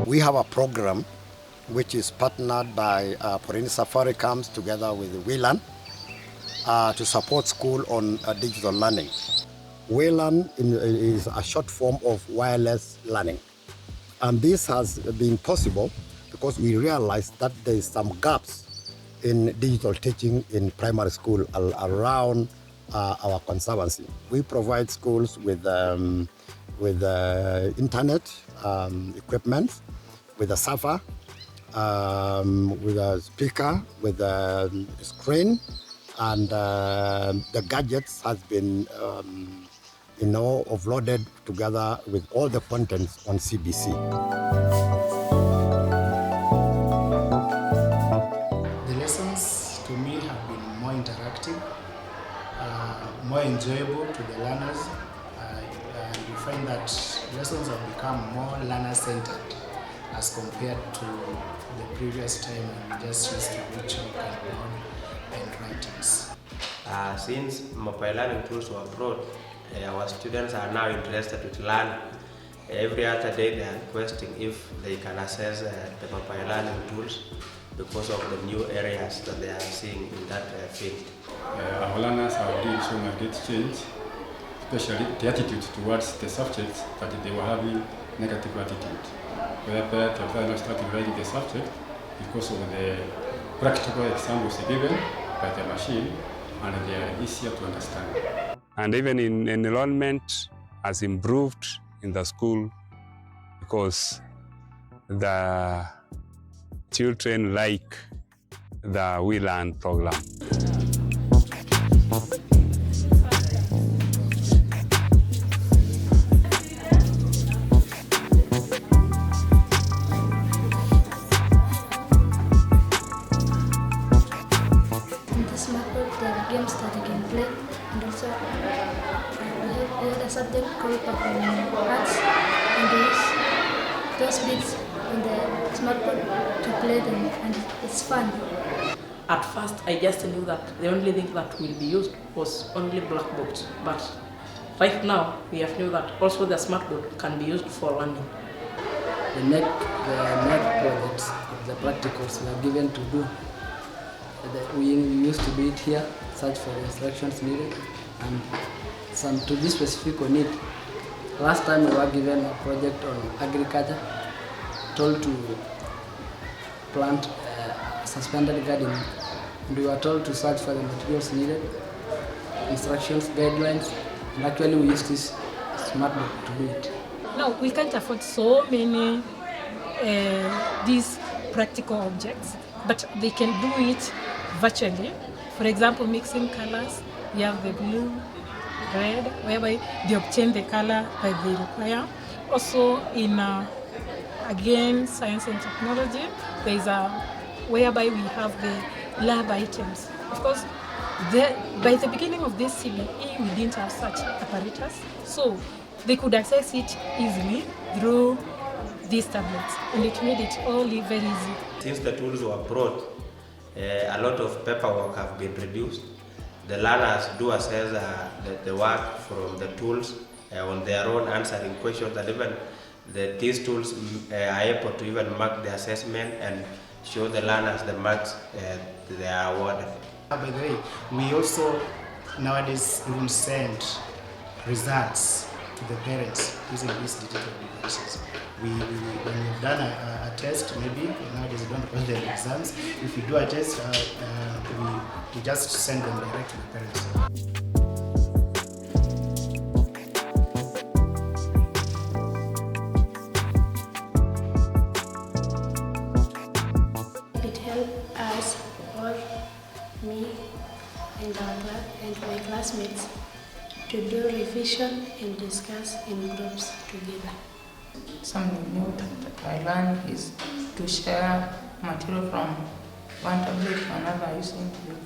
We have a program which is partnered by Porini Safari Camps together with WLAN to support school on digital learning. WLAN is a short form of wireless learning. And this has been possible because we realized that there is some gaps in digital teaching in primary school around our conservancy. We provide schools with internet equipment, with a server, with a speaker, with a screen, and the gadgets has been offloaded together with all the contents on CBC. The lessons to me have been more interactive, more enjoyable to the learners, and you find that lessons have become more learner-centered as compared to the previous time when we just used to read chalk and board and writings. Since mobile learning tools were brought, our students are now interested to learn. Every other day they are requesting if they can access the mobile learning tools because of the new areas that they are seeing in that field. Our learners are really showing a great change, especially the attitude towards the subjects that they were having negative attitude. Whereby the learners started writing the subject because of the practical examples given by the machine, and they are easier to understand. And even in enrollment has improved in the school because the children like the WLAN program. Games that they can play, and also we had a subject called arts, and those bits on the smartboard to play them, and it's fun. At first I just knew that the only thing that will be used was only blackboards, but right now we have knew that also the smartboard can be used for learning. The next projects, the practicals were given to do. We used to do it here, search for the instructions needed, and to be specific on it. Last time we were given a project on agriculture, told to plant suspended gardening, and we were told to search for the materials needed, instructions, guidelines, and actually we used this smartboard to do it. No, we can't afford so many these practical objects, but they can do it virtually. For example, mixing colors, you have the blue, red, whereby they obtain the color that they require. Also in, again, science and technology, there is a whereby we have the lab items. Of course, by the beginning of this CBE, we didn't have such apparatus, so they could access it easily through these tablets, and it made it all very easy. Since the tools were brought, a lot of paperwork have been reduced. The learners do assess the work from the tools on their own, answering questions, and even these tools are able to even mark the assessment and show the learners the marks they are awarded. By the way, we also nowadays even send results to the parents using these digital devices. When you've done a test, maybe nowadays we don't call them exams. If you do a test, we just send them direct to the parents. It helped us, or me and my classmates, to do revision and discuss in groups together. Something new that I learned is to share material from one tablet to another using it.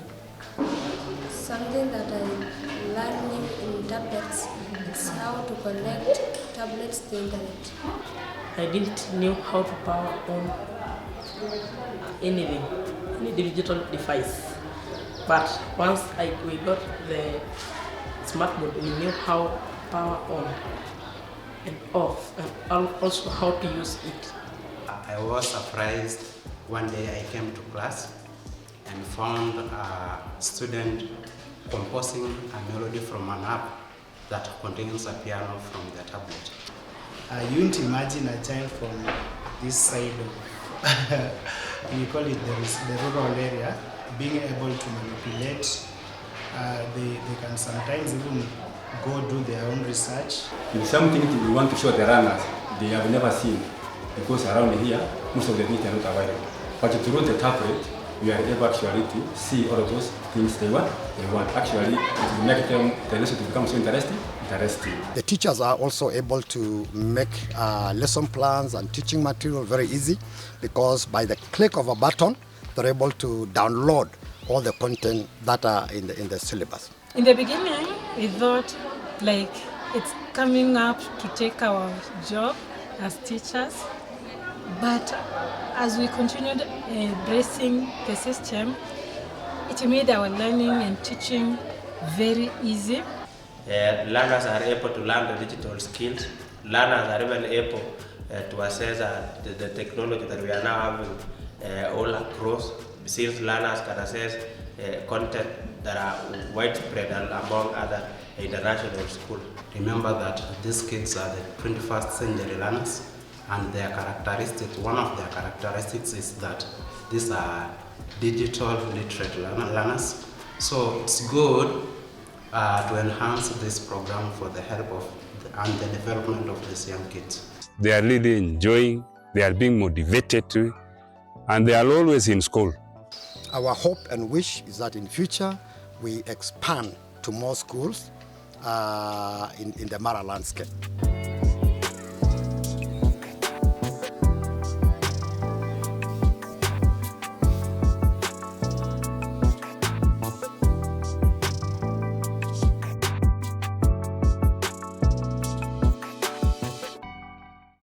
Something that I learned in tablets is how to connect tablets to the internet. I didn't know how to power on anything, any digital device. But once we got the smart board, we knew how power on and off, and also how to use it. I was surprised one day I came to class and found a student composing a melody from an app that contains a piano from the tablet. You wouldn't imagine a child from this side of, we call it the rural area, being able to manipulate. They can sometimes even go do their own research. It's something we want to show the runners they have never seen, because around here most of the things are not available. But through the tablet, we are able actually to see all of those things they want. Actually, it will make them, the lesson to become so interesting. The teachers are also able to make lesson plans and teaching material very easy, because by the click of a button, they're able to download all the content that are in the syllabus. In the beginning, we thought like it's coming up to take our job as teachers, but as we continued embracing the system, it made our learning and teaching very easy. Learners are able to learn the digital skills. Learners are even able to assess the technology that we are now having all across. Since learners can assess content that are widespread among other international schools. Remember that these kids are the 21st century learners, and their characteristics, one of their characteristics is that these are digital literate learners. So it's good to enhance this program for the help of and the development of these young kids. They are really enjoying, they are being motivated to, and they are always in school. Our hope and wish is that in future we expand to more schools in the Mara landscape.